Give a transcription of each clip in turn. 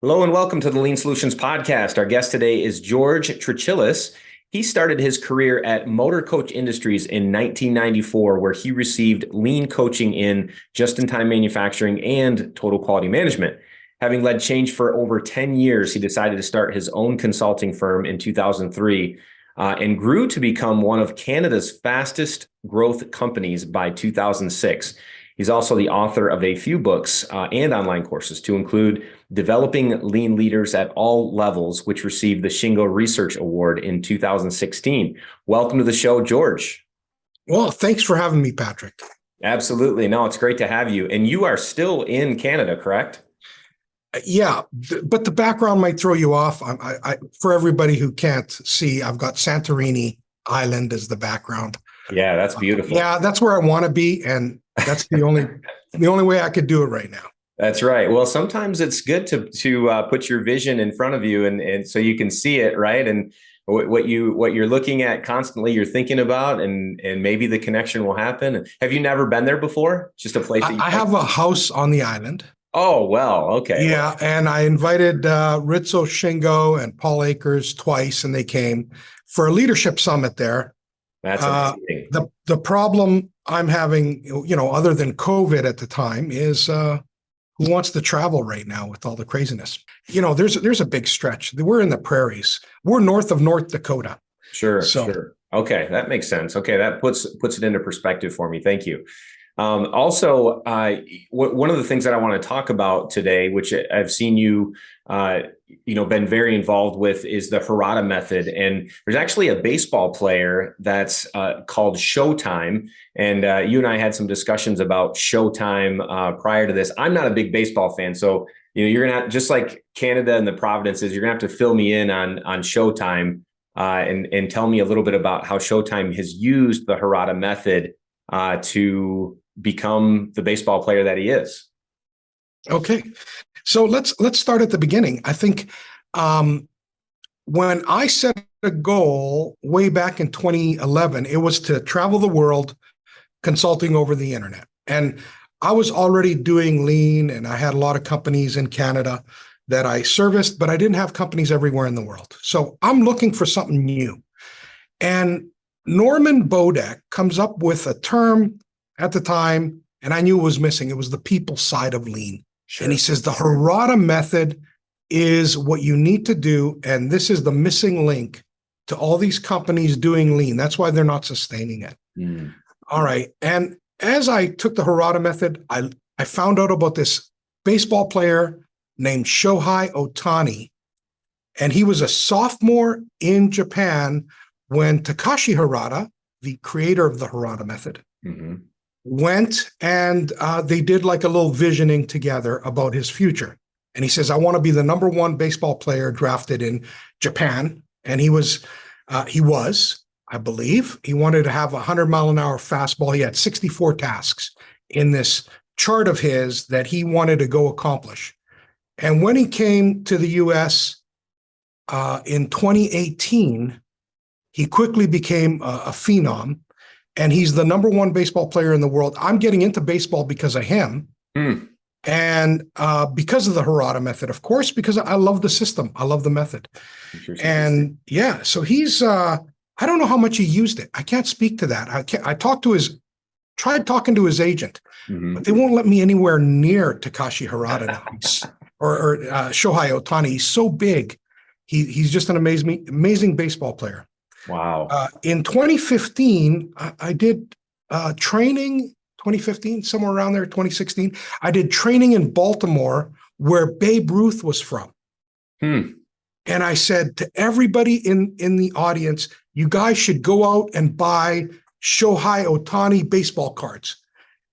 Hello and welcome to the Lean Solutions Podcast. Our guest today is George Trachilis. He started his career at Motor Coach Industries in 1994, where he received lean coaching in just-in-time manufacturing and total quality management. Having led change for over 10 years, he decided to start his own consulting firm in 2003 and grew to become one of Canada's fastest growth companies by 2006. He's also the author of a few books and online courses to include Developing Lean Leaders at All Levels, which received the Shingo Research Award in 2016. Welcome to the show, George. Well, thanks for having me, Patrick. Absolutely. No, it's great to have you. And you are still in Canada, correct? Yeah, but the background might throw you off. For everybody who can't see, I've got Santorini Island as the background. Yeah, that's beautiful. Yeah, that's where I want to be, and that's the only way I could do it right now. That's right. Well, sometimes it's good to put your vision in front of you, and so you can see it, right? And what you're looking at constantly, you're thinking about, and maybe the connection will happen. Have you never been there before? Just a place that I have a house on the island. Oh, well, okay. Yeah, and I invited Rizzo Shingo and Paul Akers twice, and they came for a leadership summit there. That's amazing. The problem I'm having, other than COVID at the time, is who wants to travel right now with all the craziness? There's a big stretch. We're in the prairies. We're north of North Dakota. Sure. Okay, that makes sense. Okay, that puts it into perspective for me. Thank you. Also, one of the things that I want to talk about today, which I've seen you, been very involved with, is the Harada Method. And there's actually a baseball player that's called Showtime. And you and I had some discussions about Showtime prior to this. I'm not a big baseball fan, so you're gonna have, just like Canada and the Providences, you're gonna have to fill me in on Showtime and tell me a little bit about how Showtime has used the Harada Method to become the baseball player that he is. Okay, so let's start at the beginning. I think when I set a goal way back in 2011, it was to travel the world consulting over the internet. And I was already doing lean, and I had a lot of companies in Canada that I serviced, but I didn't have companies everywhere in the world. So I'm looking for something new. And Norman Bodek comes up with a term at the time, and I knew it was missing. It was the people side of lean. Sure. And he says the Harada Method is what you need to do, and this is the missing link to all these companies doing lean. That's why they're not sustaining it. Mm. All right. And as I took the Harada Method, I found out about this baseball player named Shohei Ohtani, and he was a sophomore in Japan when Takashi Harada, the creator of the Harada Method, went and they did like a little visioning together about his future. And he says, I want to be the number one baseball player drafted in Japan. And he was, I believe, he wanted to have a 100-mile-an-hour fastball. He had 64 tasks in this chart of his that he wanted to go accomplish. And when he came to the US in 2018, he quickly became a phenom, and he's the number one baseball player in the world. I'm getting into baseball because of him, and because of the Harada Method, of course, because I love the system. I love the method. And yeah, so he's, I don't know how much he used it. I can't speak to that. I tried talking to his agent, but they won't let me anywhere near Takashi Harada now, or Shohei Ohtani. He's so big. He's just an amazing baseball player. Wow. In 2015, I did training, 2015, somewhere around there, 2016. I did training in Baltimore where Babe Ruth was from. And I said to everybody in the audience, you guys should go out and buy Shohei Ohtani baseball cards.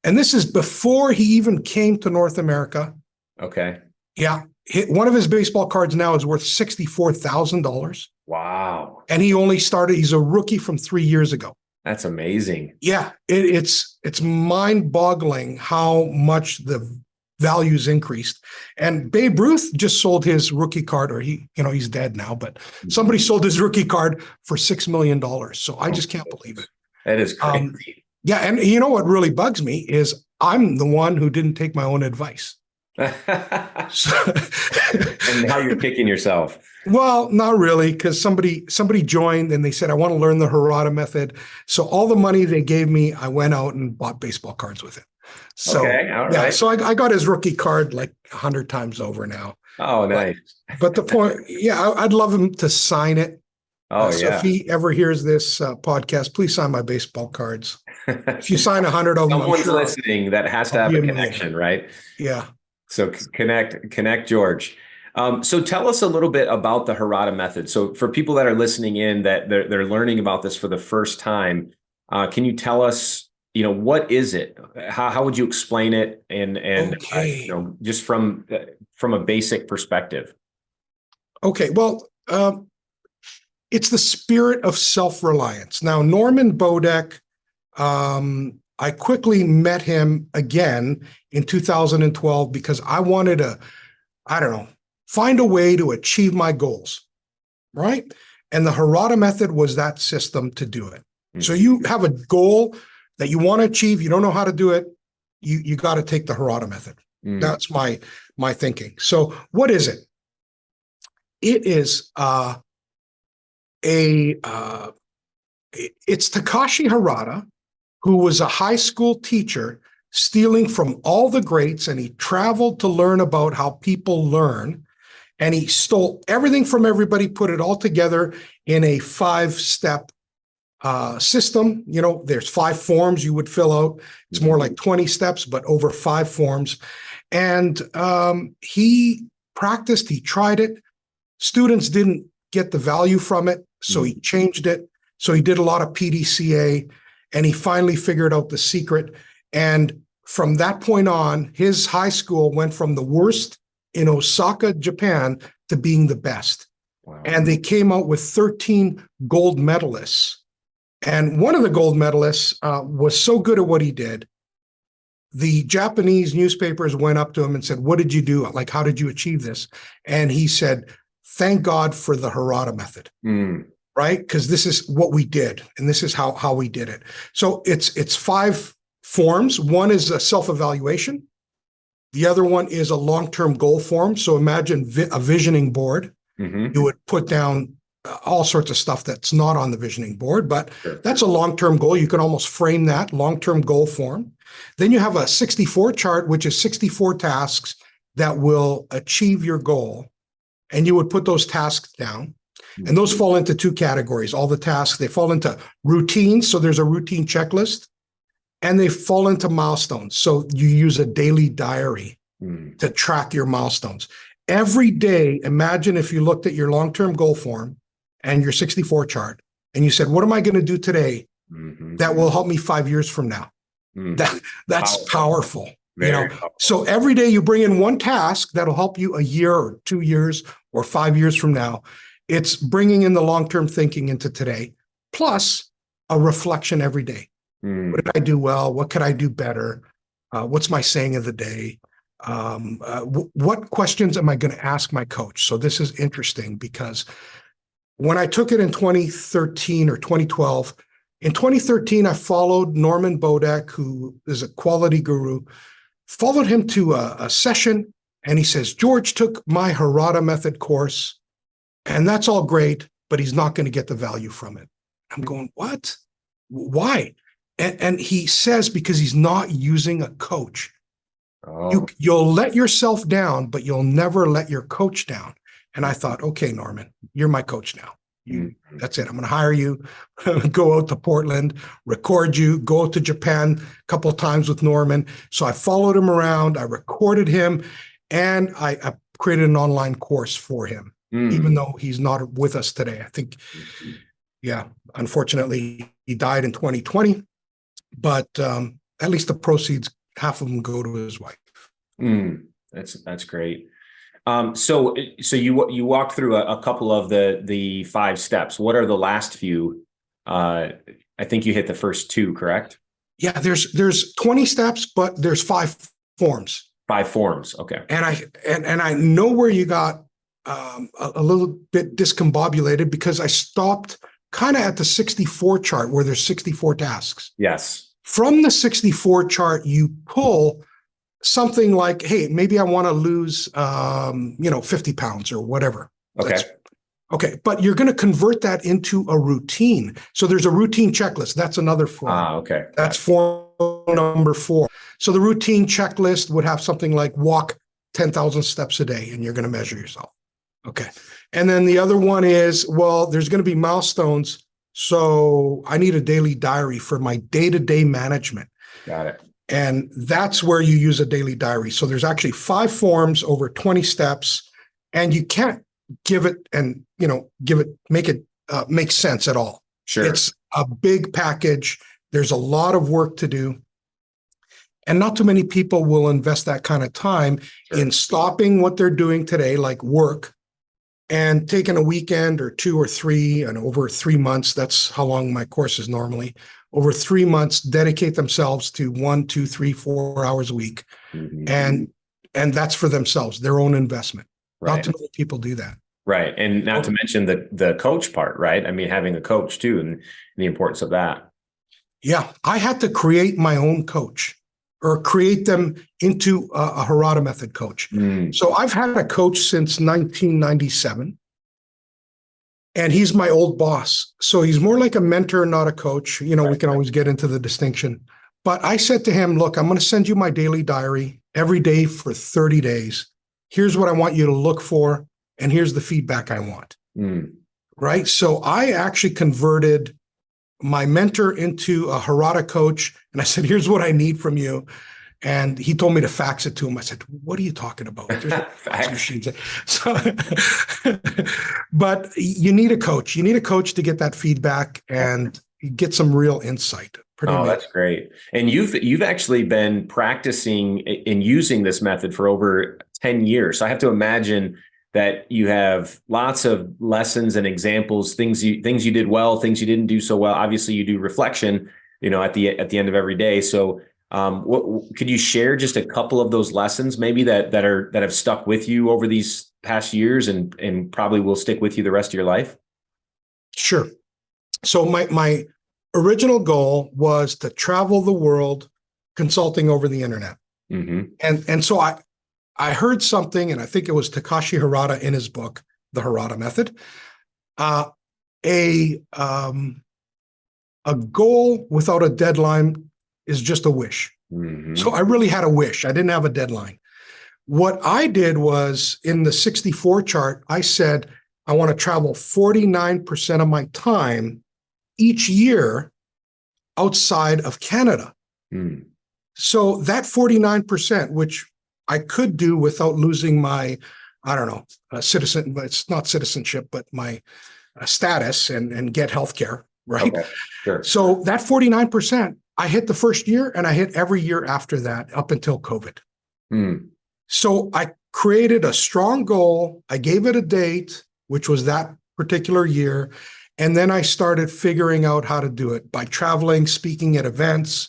And this is before he even came to North America. Okay. Yeah. One of his baseball cards now is worth $64,000. Wow. And he only started, he's a rookie from 3 years ago. That's amazing. Yeah, it's mind-boggling how much the values increased. And Babe Ruth just sold his rookie card, or he's dead now, but somebody sold his rookie card for $6 million. So I just can't believe it. That is crazy. Yeah, and you know what really bugs me is I'm the one who didn't take my own advice. And So, now you're kicking yourself. well, not really, because somebody joined and they said, I want to learn the Harada method. So all the money they gave me, I went out and bought baseball cards with it. So Okay, all yeah, right. so I got his rookie card like 100 times over now. Oh, But nice. but the point, yeah, I'd love him to sign it. Oh, So if yeah. he ever hears this podcast, please sign my baseball cards. If you sign 100 of them, I'm Someone's sure listening that has to I'll have be a a millionaire. connection, right? Yeah. So connect George. So tell us a little bit about the Harada method. So for people that are listening in that they're learning about this for the first time, can you tell us, what is it? How would you explain it? And Okay. just from a basic perspective. Okay. Well, it's the spirit of self-reliance. Now, Norman Bodek, I quickly met him again in 2012 because I wanted to, I don't know, find a way to achieve my goals, right? And the Harada method was that system to do it. So Mhm. you have a goal that you want to achieve, you don't know how to do it, you got to take the Harada method. Mm. That's my thinking. So what is it? It is a it's Takashi Harada, who was a high school teacher stealing from all the greats, and he traveled to learn about how people learn. And he stole everything from everybody, put it all together in a 5-step system. There's 5 forms you would fill out. It's more like 20 steps, but over 5 forms. And he practiced, he tried it. Students didn't get the value from it, so he changed it. So he did a lot of PDCA, and he finally figured out the secret. And from that point on, his high school went from the worst in Osaka, Japan, to being the best. Wow. And they came out with 13 gold medalists. And one of the gold medalists was so good at what he did, the Japanese newspapers went up to him and said, what did you do? Like, how did you achieve this? And he said, thank God for the Harada method. Right? Because this is what we did, and this is how we did it. So it's 5 forms. One is a self-evaluation. The other one is a long-term goal form. So imagine a visioning board. You would put down all sorts of stuff that's not on the visioning board, but that's a long-term goal. You can almost frame that long-term goal form. Then you have a 64 chart, which is 64 tasks that will achieve your goal. And you would put those tasks down. And those fall into 2 categories. All the tasks, they fall into routines. So there's a routine checklist, and they fall into milestones. So you use a daily diary to track your milestones. Every day, imagine if you looked at your long-term goal form and your 64 chart, and you said, what am I going to do today that will help me 5 years from now? That's powerful. So every day you bring in one task that'll help you a year or 2 years or 5 years from now. It's bringing in the long-term thinking into today, plus a reflection every day. What did I do well? What could I do better? What's my saying of the day? What questions am I going to ask my coach? So this is interesting because when I took it in 2013 or 2012, in 2013, I followed Norman Bodek, who is a quality guru, followed him to a session, and he says, George took my Harada method course, and that's all great, but he's not going to get the value from it. I'm going, what? Why? And he says, because he's not using a coach. You'll let yourself down, but you'll never let your coach down. And I thought, okay, Norman, you're my coach now. That's it. I'm going to hire you, go out to Portland, record you, go out to Japan a couple of times with Norman. So I followed him around, I recorded him, and I created an online course for him, even though he's not with us today. I think, yeah, unfortunately, he died in 2020, but at least the proceeds, half of them go to his wife. That's great. So you walked through a couple of the 5 steps. What are the last few? I think you hit the first 2, correct? Yeah, there's 20 steps, but there's 5 forms. 5 forms. Okay. And I know where you got a little bit discombobulated because I stopped kind of at the 64 chart where there's 64 tasks. Yes. From the 64 chart, you pull something like, hey, maybe I want to lose, 50 pounds or whatever. Okay. Okay. But you're going to convert that into a routine. So there's a routine checklist. That's another form. Okay. That's form number 4. So the routine checklist would have something like walk 10,000 steps a day, and you're going to measure yourself. Okay. And then the other one is, well, there's going to be milestones. So I need a daily diary for my day-to-day management. Got it. And that's where you use a daily diary. So there's actually 5 forms over 20 steps, and you can't give it make it make sense at all. Sure. It's a big package. There's a lot of work to do. And not too many people will invest that kind of time in stopping what they're doing today, like work, and taking a weekend or 2 or 3, and over 3 months, that's how long my course is normally, over 3 months, dedicate themselves to 1, 2, 3, 4 hours a week. And that's for themselves, their own investment. Right. Not too many people do that. Right. And not to mention the coach part, right? I mean, having a coach too, and the importance of that. Yeah. I had to create my own coach, or create them into a Harada Method coach. So I've had a coach since 1997, and he's my old boss. So he's more like a mentor, not a coach. We can always get into the distinction. But I said to him, look, I'm going to send you my daily diary every day for 30 days. Here's what I want you to look for, and here's the feedback I want. Right? So I actually converted my mentor into a Harada coach, and I said, here's what I need from you. And he told me to fax it to him. I said, what are you talking about? There's no fax machines. So, but you need a coach. You need a coach to get that feedback and get some real insight. That's great. And you've actually been practicing and using this method for over 10 years. So I have to imagine that you have lots of lessons and examples, things you did well, things you didn't do so well. Obviously, you do reflection, at the end of every day. So, what could you share just a couple of those lessons, maybe that have stuck with you over these past years, and probably will stick with you the rest of your life? Sure. So my original goal was to travel the world consulting over the internet, and so I heard something, and I think it was Takashi Harada in his book, The Harada Method. A goal without a deadline is just a wish. So I really had a wish. I didn't have a deadline. What I did was, in the 64 chart, I said, I want to travel 49% of my time each year outside of Canada. So that 49%, which I could do without losing my, citizen, but it's not citizenship, but my status and get healthcare, right? Okay, sure. So that 49%, I hit the first year, and I hit every year after that up until COVID. So I created a strong goal. I gave it a date, which was that particular year. And then I started figuring out how to do it by traveling, speaking at events,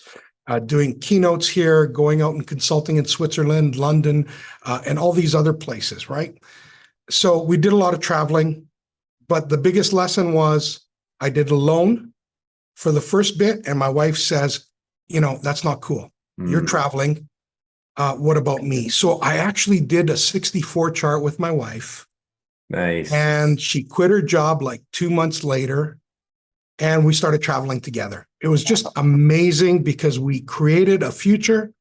doing keynotes here, going out and consulting in Switzerland, London, and all these other places, right? So we did a lot of traveling, but the biggest lesson was I did alone for the first bit, and my wife says, that's not cool. You're traveling. What about me? So I actually did a 64 chart with my wife. Nice. And she quit her job like 2 months later, and we started traveling together. It was just amazing because we created a future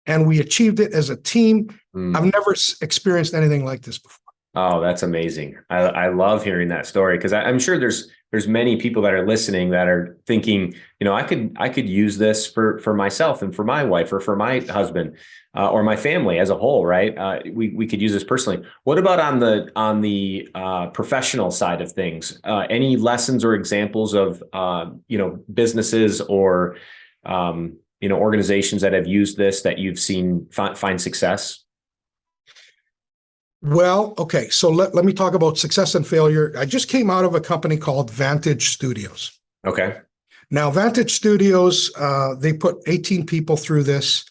and we achieved it as a team. I've never experienced anything like this before. Oh, that's amazing. I love hearing that story, because I'm sure there's many people that are listening that are thinking, I could use this for myself and for my wife or for my husband or my family as a whole, right? We could use this personally. What about on the professional side of things? Any lessons or examples of businesses or organizations that have used this that you've seen find success? Well, okay. So let me talk about success and failure. I just came out of a company called Vantage Studios. Okay. Now, Vantage Studios, they put 18 people through this.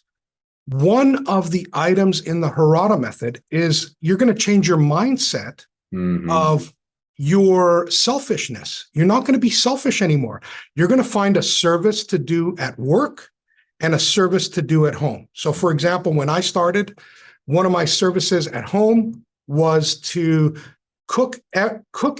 One of the items in the Harada Method is you're going to change your mindset of your selfishness. You're not going to be selfish anymore. You're going to find a service to do at work, and a service to do at home. So for example, when I started, one of my services at home was to cook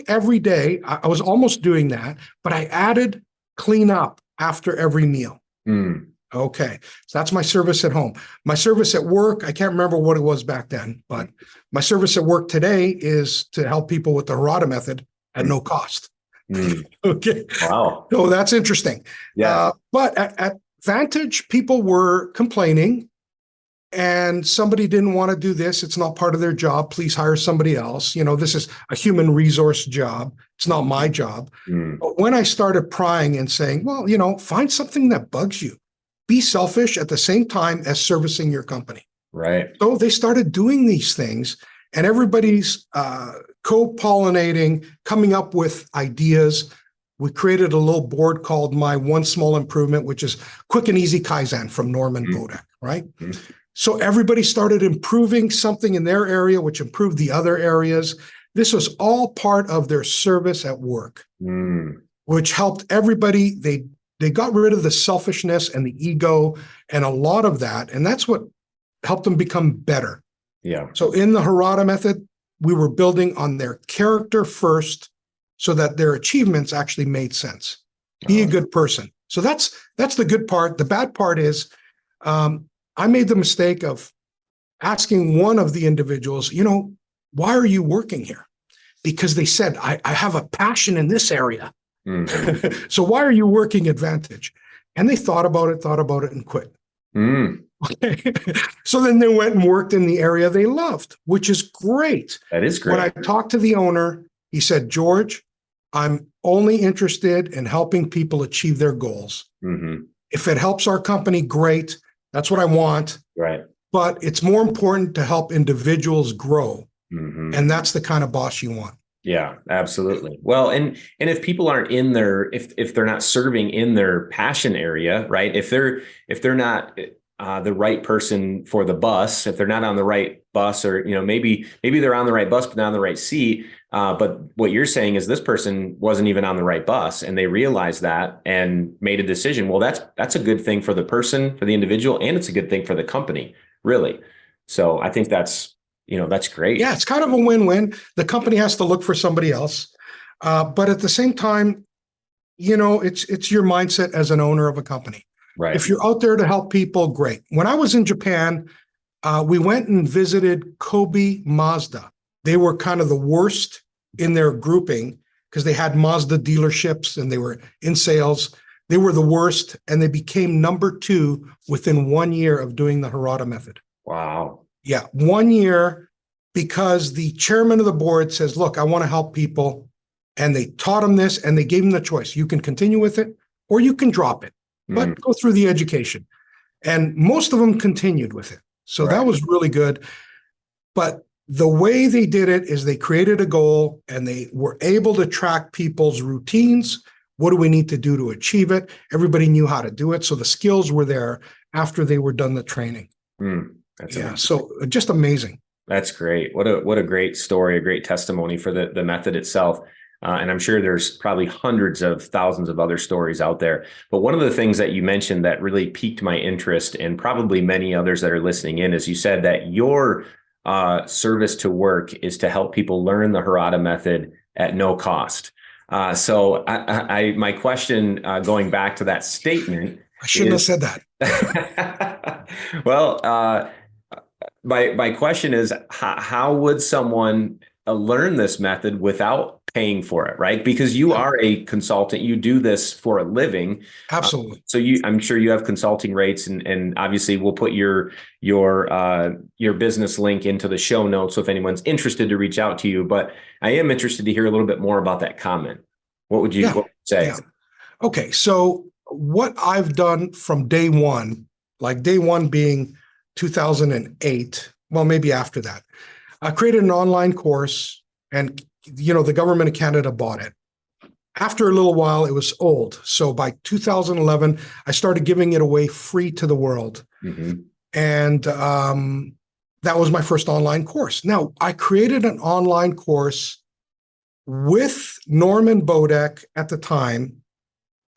every day. I was almost doing that, but I added clean up after every meal. Mm. Okay, so that's my service at home. My service at work, I can't remember what it was back then, but my service at work today is to help people with the Harada Method at no cost. Mm. Okay, Wow. so that's interesting. Yeah. But at Vantage, people were complaining and somebody didn't want to do this. It's not part of their job. Please hire somebody else. You know, this is a human resource job. It's not my job. Mm. But when I started prying and saying, well, you know, find something that bugs you. Be selfish at the same time as servicing your company. Right. So they started doing these things, and everybody's co-pollinating, coming up with ideas. We created a little board called My One Small Improvement, which is quick and easy Kaizen from Norman Bodak, right? So everybody started improving something in their area, which improved the other areas. This was all part of their service at work, which helped everybody. They got rid of the selfishness and the ego and a lot of that. And that's what helped them become better. Yeah. So in the Harada Method, we were building on their character first so that their achievements actually made sense. Be a good person. So that's the good part. The bad part is I made the mistake of asking one of the individuals, you know, why are you working here? Because they said, I have a passion in this area. Mm-hmm. So why are you working at Vantage? And they thought about it and quit. Okay. So then they went and worked in the area they loved, which is great. That is great. When I talked to the owner, he said, George, I'm only interested in helping people achieve their goals. Mm-hmm. If it helps our company, great. That's what I want. Right. But it's more important to help individuals grow. Mm-hmm. And that's the kind of boss you want. Yeah, absolutely. Well, and if people aren't in their, if they're not serving in their passion area, right? If they're not the right person for the bus, if they're not on the right bus, or maybe they're on the right bus but not on the right seat. But what you're saying is this person wasn't even on the right bus, and they realized that and made a decision. Well, that's a good thing for the person, for the individual, and it's a good thing for the company, really. So I think that's great. Yeah, it's kind of a win-win. The company has to look for somebody else. But at the same time, it's your mindset as an owner of a company. Right. If you're out there to help people, great. When I was in Japan, we went and visited Kobe Mazda. They were kind of the worst in their grouping because they had Mazda dealerships and they were in sales. They were the worst, and they became number 2 within 1 year of doing the Harada Method. Wow. Yeah, 1 year, because the chairman of the board says, look, I want to help people. And they taught him this, and they gave him the choice. You can continue with it or you can drop it, but go through the education. And most of them continued with it. So that was really good. But the way they did it is they created a goal, and they were able to track people's routines. What do we need to do to achieve it? Everybody knew how to do it. So the skills were there after they were done the training. That's amazing. So just amazing. That's great. What a great story, a great testimony for the method itself. And I'm sure there's probably hundreds of thousands of other stories out there. But one of the things that you mentioned that really piqued my interest, and probably many others that are listening in, is you said that your service to work is to help people learn the Harada Method at no cost. So my question, going back to that statement, I shouldn't have said that. Well, my question is, how would someone learn this method without paying for it, right? Because you are a consultant, you do this for a living. Absolutely. So I'm sure you have consulting rates, and obviously we'll put your business link into the show notes. So if anyone's interested to reach out to you, but I am interested to hear a little bit more about that comment. What would you say? Yeah. Okay. So what I've done from day one, like day one being 2008, well, maybe after that, I created an online course, and, the government of Canada bought it. After a little while, it was old. So by 2011, I started giving it away free to the world. Mm-hmm. And that was my first online course. Now, I created an online course with Norman Bodak at the time,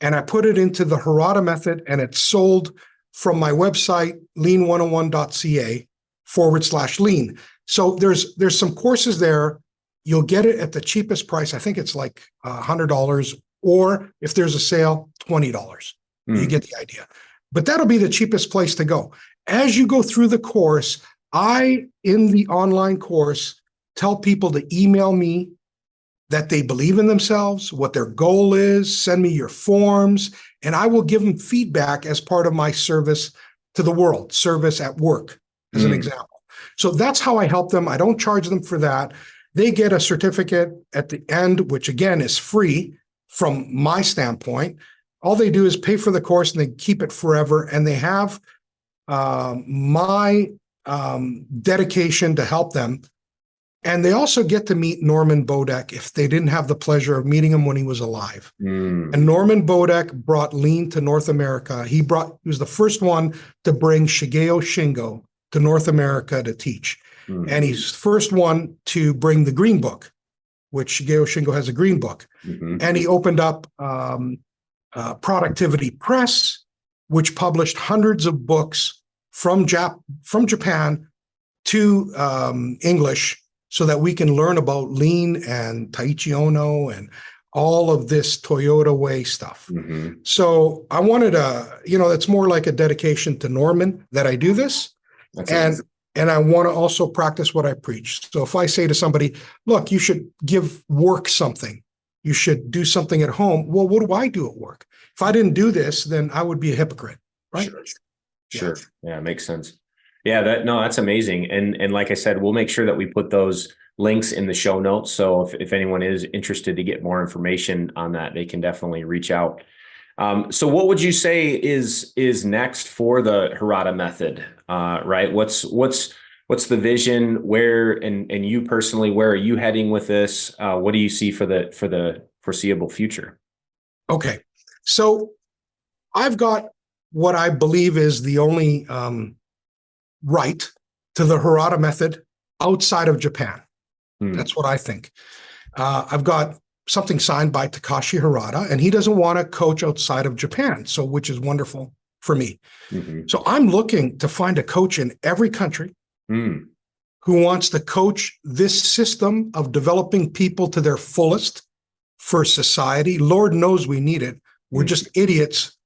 and I put it into the Harada Method, and it sold from my website, lean101.ca/lean. So there's some courses there. You'll get it at the cheapest price. I think it's like $100, or if there's a sale, $20. You get the idea. But that'll be the cheapest place to go. As you go through the course, in the online course, tell people to email me that they believe in themselves, what their goal is, send me your forms, and I will give them feedback as part of my service to the world, service at work, as an example. So that's how I help them. I don't charge them for that. They get a certificate at the end, which again is free from my standpoint. All they do is pay for the course and they keep it forever. And they have my dedication to help them. And they also get to meet Norman Bodek if they didn't have the pleasure of meeting him when he was alive. And Norman Bodek brought lean to North America. He was the first one to bring Shigeo Shingo to North America to teach. And he's the first one to bring the Green Book, which Shigeo Shingo has a Green Book. And he opened up Productivity Press, which published hundreds of books from Japan to English, so that we can learn about lean and Taiichi Ono and all of this Toyota way stuff. So I wanted to, it's more like a dedication to Norman that I do this. And I want to also practice what I preach. So if I say to somebody, look, you should give work something, you should do something at home. Well, what do I do at work? If I didn't do this, then I would be a hypocrite, right? Sure. Yeah, makes sense. Yeah, that's amazing. And like I said, we'll make sure that we put those links in the show notes. So if anyone is interested to get more information on that, they can definitely reach out. So what would you say is next for the Harada Method? Right? What's the vision? Where and you personally, where are you heading with this? What do you see for the foreseeable future? Okay, so I've got what I believe is the only right to the Harada Method outside of Japan. That's what I think. I've got something signed by Takashi Harada, and he doesn't want to coach outside of Japan, which is wonderful for me. So I'm looking to find a coach in every country who wants to coach this system of developing people to their fullest for society. Lord knows we need it. We're just idiots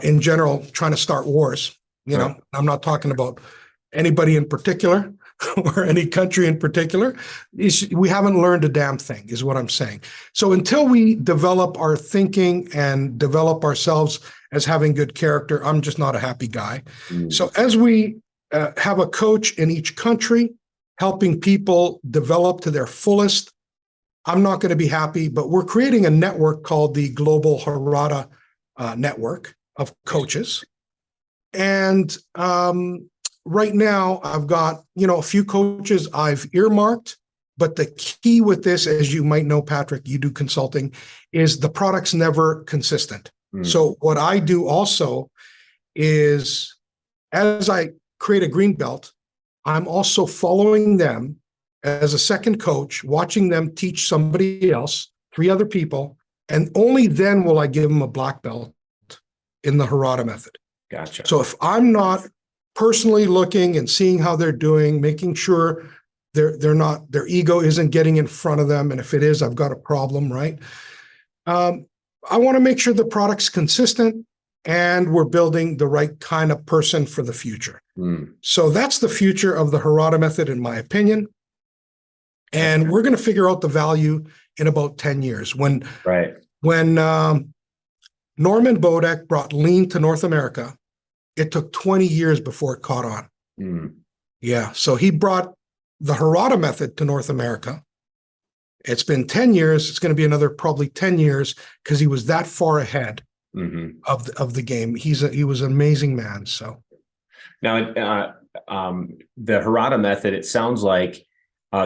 in general trying to start wars. I'm not talking about anybody in particular or any country in particular. We haven't learned a damn thing, is what I'm saying. So until we develop our thinking and develop ourselves as having good character, I'm just not a happy guy. So as we have a coach in each country, helping people develop to their fullest, I'm not going to be happy, but we're creating a network called the Global Harada Network of coaches. And right now I've got, a few coaches I've earmarked, but the key with this, as you might know, Patrick, you do consulting, is the product's never consistent. So what I do also is, as I create a green belt, I'm also following them as a second coach, watching them teach somebody else, 3 other people, and only then will I give them a black belt in the Harada Method. Gotcha. So if I'm not personally looking and seeing how they're doing, making sure their ego isn't getting in front of them, and if it is, I've got a problem, right? I want to make sure the product's consistent and we're building the right kind of person for the future. So that's the future of the Harada Method, in my opinion. And we're going to figure out the value in about 10 years. When Norman Bodek brought lean to North America, it took 20 years before it caught on. Yeah. So he brought the Harada Method to North America. It's been 10 years. It's going to be another probably 10 years because he was that far ahead of the game. He was an amazing man. So now the Harada Method, it sounds like,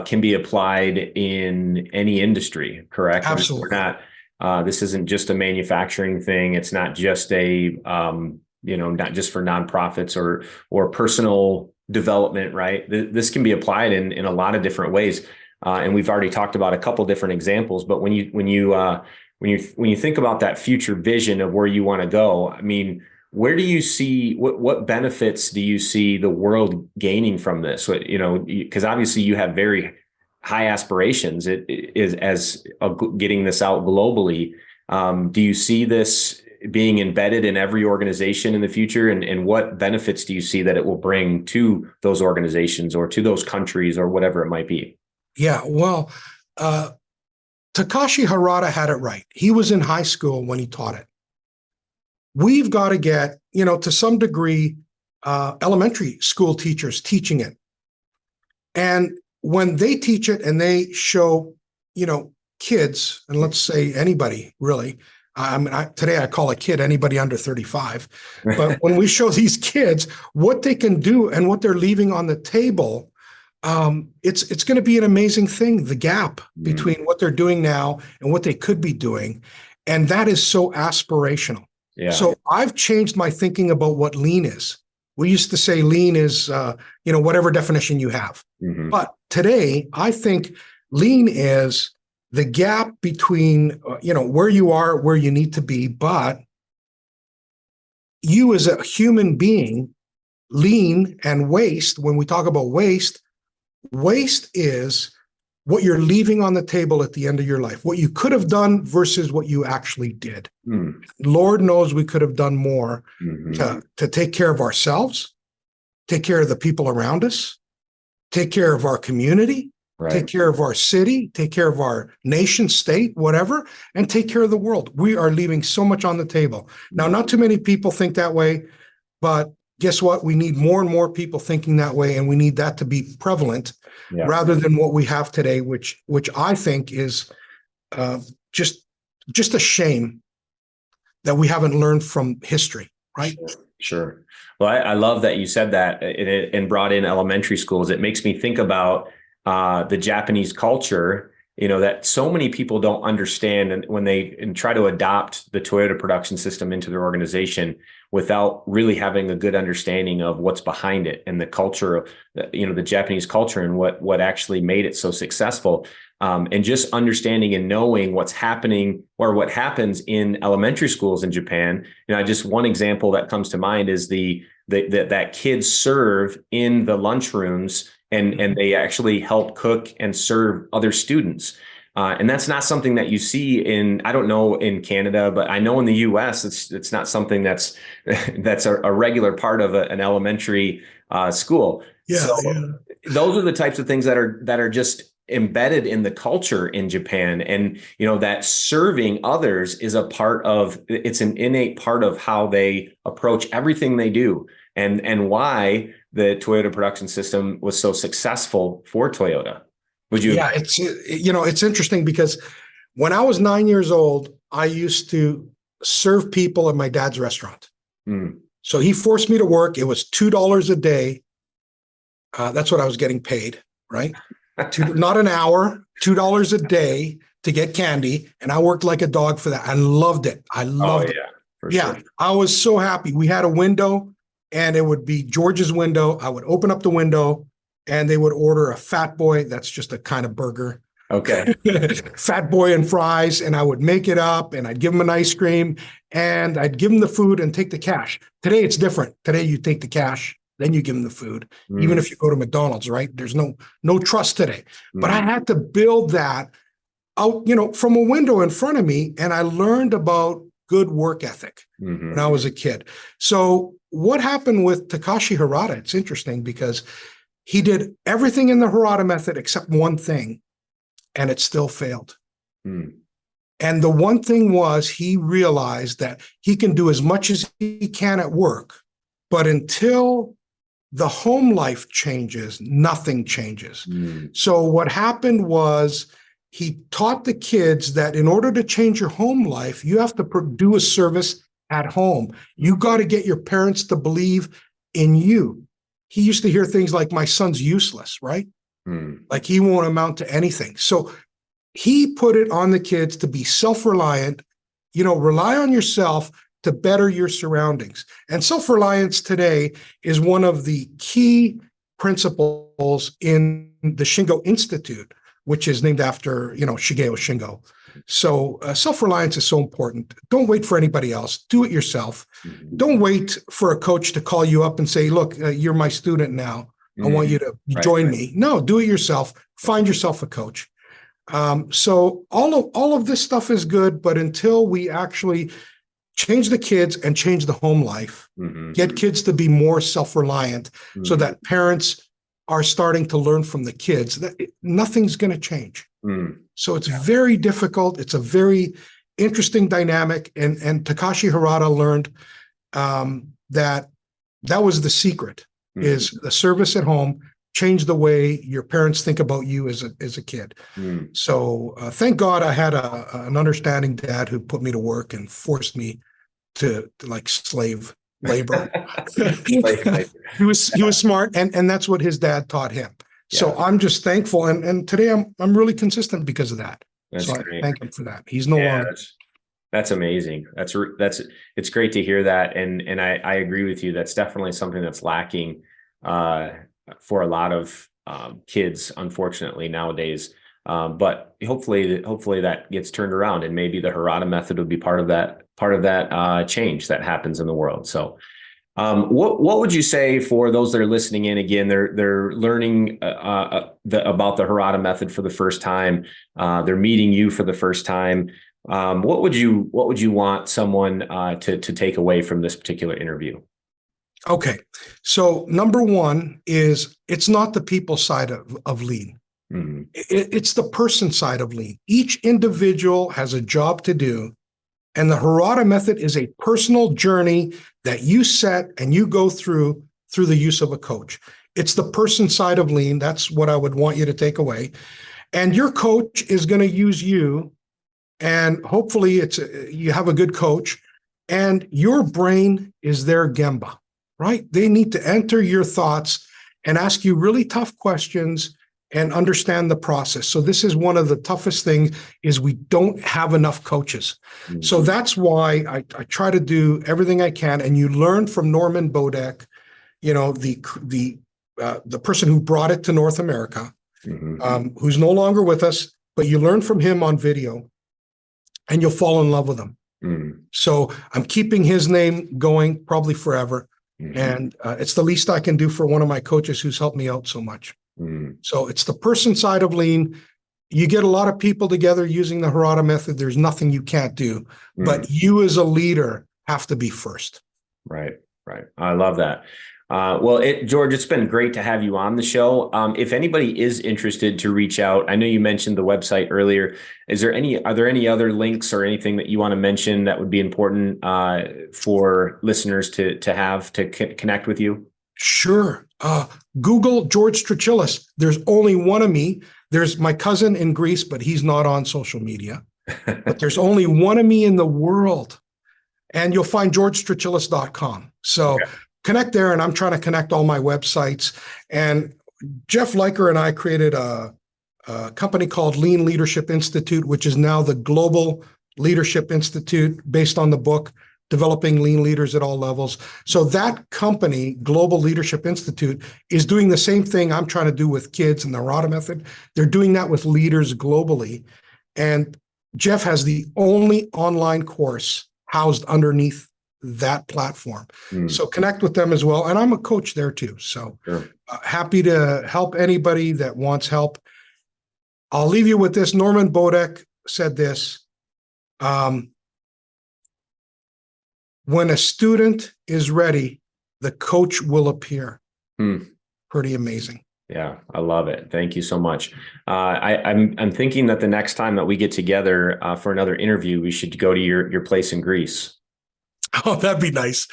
can be applied in any industry, correct? Absolutely. We're not, this isn't just a manufacturing thing. It's not just not just for nonprofits or personal development, right? This can be applied in a lot of different ways. And we've already talked about a couple different examples, but when you think about that future vision of where you want to go, I mean, where do you see what benefits do you see the world gaining from this? Because obviously you have very high aspirations. It is as getting this out globally. Do you see this being embedded in every organization in the future? And what benefits do you see that it will bring to those organizations or to those countries or whatever it might be? Yeah, well, Takashi Harada had it right. He was in high school when he taught it. We've got to get, to some degree, elementary school teachers teaching it. And when they teach it and they show, kids, and let's say anybody really, today I call a kid anybody under 35, but when we show these kids what they can do and what they're leaving on the table, it's going to be an amazing thing, the gap between what they're doing now and what they could be doing. And that is so aspirational. Yeah. So I've changed my thinking about what lean is. We used to say lean is, whatever definition you have. Mm-hmm. But today, I think lean is the gap between, where you are, where you need to be, but you as a human being, lean and waste, when we talk about waste is what you're leaving on the table at the end of your life, what you could have done versus what you actually did. Mm. Lord knows we could have done more to take care of ourselves, take care of the people around us, take care of our community, right, take care of our city, take care of our nation, state, whatever, and take care of the world. We are leaving so much on the table. Now, not too many people think that way, but guess what? We need more and more people thinking that way, and we need that to be prevalent rather than what we have today, which I think is just a shame that we haven't learned from history, right? Sure. Well, I love that you said that and brought in elementary schools. It makes me think about the Japanese culture, that so many people don't understand, and when they try to adopt the Toyota production system into their organization without really having a good understanding of what's behind it and the culture, the Japanese culture and what actually made it so successful. And just understanding and knowing what's happening or what happens in elementary schools in Japan. Just one example that comes to mind is that kids serve in the lunchrooms and they actually help cook and serve other students. And that's not something that you see I don't know in Canada, but I know in the US, it's not something that's a regular part of an elementary school. Yeah, so those are the types of things that are just embedded in the culture in Japan. And, that serving others is it's an innate part of how they approach everything they do and why the Toyota production system was so successful for Toyota. Would you? Yeah, it's interesting because when I was 9 years old, I used to serve people at my dad's restaurant. Mm. So he forced me to work. It was $2 a day. That's what I was getting paid, right? Not an hour, $2 a day to get candy. And I worked like a dog for that. I loved it. I loved it. Yeah, sure. I was so happy. We had a window and it would be George's window. I would open up the window and they would order a Fat Boy. That's just a kind of burger. Okay. Fat Boy and fries. And I would make it up and I'd give them an ice cream and I'd give them the food and take the cash. Today, it's different. Today, you take the cash, then you give them the food. Even if you go to McDonald's, right? There's no trust today. But I had to build that out, from a window in front of me. And I learned about good work ethic when I was a kid. So what happened with Takashi Harada? It's interesting because he did everything in the Harada method except one thing, and it still failed. And the one thing was he realized that he can do as much as he can at work, but until the home life changes, nothing changes. So what happened was he taught the kids that in order to change your home life, you have to do a service at home. You got to get your parents to believe in you. He used to hear things like, my son's useless, right? Like he won't amount to anything. So he put it on the kids to be self-reliant, rely on yourself to better your surroundings. And self-reliance today is one of the key principles in the Shingo Institute, which is named after, Shigeo Shingo. So self-reliance is so important. Don't wait for anybody else. Do it yourself. Don't wait for a coach to call you up and say, look, you're my student now. I want you to join me. No, do it yourself. Find yourself a coach. So all of this stuff is good, but until we actually change the kids and change the home life, get kids to be more self-reliant so that parents are starting to learn from the kids, nothing's going to change. So it's very difficult. It's a very interesting dynamic. And Takashi Harada learned that was the secret, is the service at home, change the way your parents think about you as a kid. So thank God I had an understanding dad who put me to work and forced me to like slave labor. He was smart, and that's what his dad taught him. So I'm just thankful, and today I'm really consistent because of that. That's so great. I thank him for that. He's no longer. That's amazing. It's great to hear that, and I agree with you. That's definitely something that's lacking for a lot of kids, unfortunately, nowadays. But hopefully that gets turned around, and maybe the Harada method would be part of that change that happens in the world. So, what would you say for those that are listening in? Again, they're learning about the Harada method for the first time. They're meeting you for the first time. What would you want someone to take away from this particular interview? Okay, so number one is it's not the people side of lean. It's the person side of lean. Each individual has a job to do. And the Harada method is a personal journey that you set and you go through the use of a coach. It's the person side of lean. That's what I would want you to take away. And your coach is going to use you. And hopefully you have a good coach, and your brain is their Gemba, right? They need to enter your thoughts and ask you really tough questions and understand the process. So this is one of the toughest things, is we don't have enough coaches. So that's why I try to do everything I can. And you learn from Norman Bodek, the person who brought it to North America, who's no longer with us, but you learn from him on video, and you'll fall in love with him. So I'm keeping his name going probably forever. And it's the least I can do for one of my coaches who's helped me out so much. So it's the person side of lean. You get a lot of people together using the Harada method. There's nothing you can't do, but you as a leader have to be first. Right. I love that. Well, George, it's been great to have you on the show. If anybody is interested to reach out, I know you mentioned the website earlier. Are there any other links or anything that you want to mention that would be important for listeners to have to connect with you? Sure. Google George Trachilis. There's only one of me. There's my cousin in Greece, but he's not on social media. But there's only one of me in the world. And you'll find georgetrachilis.com. So connect there, and I'm trying to connect all my websites. And Jeff Leiker and I created a company called Lean Leadership Institute, which is now the Global Leadership Institute, based on the book Developing Lean Leaders at All Levels. So that company, Global Leadership Institute, is doing the same thing I'm trying to do with kids and the Harada method. They're doing that with leaders globally. And Jeff has the only online course housed underneath that platform. So connect with them as well. And I'm a coach there too. So happy to help anybody that wants help. I'll leave you with this. Norman Bodek said this. When a student is ready, the coach will appear. Pretty amazing. Yeah, I love it. Thank you so much. I'm thinking that the next time that we get together for another interview, we should go to your place in Greece. Oh, that'd be nice.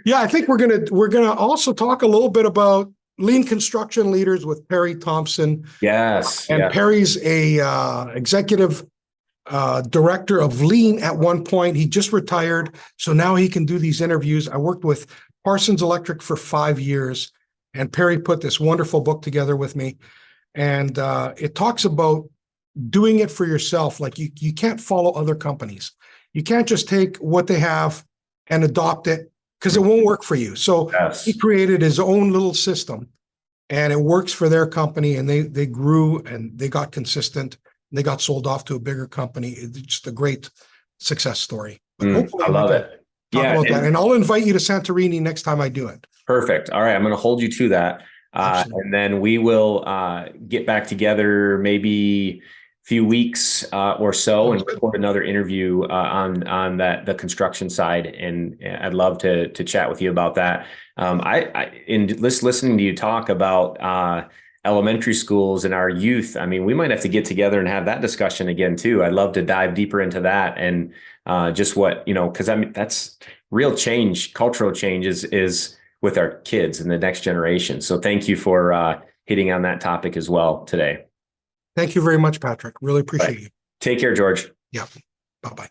Yeah, I think we're gonna also talk a little bit about lean construction leaders with Perry Thompson. Yes, and Perry's a executive director of lean at one point. He just retired, so now he can do these interviews. I worked with Parsons Electric for 5 years, and Perry put this wonderful book together with me. And it talks about doing it for yourself. Like you can't follow other companies. You can't just take what they have and adopt it, because it won't work for you. So he created his own little system and it works for their company, and they grew and they got consistent. They got sold off to a bigger company. It's just a great success story. But hopefully I love it. Talk about that. And I'll invite you to Santorini next time I do it. Perfect. All right. I'm going to hold you to that. And then we will get back together maybe a few weeks or so and record another interview on the construction side. And I'd love to chat with you about that. In listening to you talk about elementary schools and our youth, I mean, we might have to get together and have that discussion again too. I'd love to dive deeper into that and just what, because I mean, that's real change, cultural change is with our kids and the next generation. So thank you for hitting on that topic as well today. Thank you very much, Patrick. Really appreciate you. Take care, George. Yeah. Bye-bye.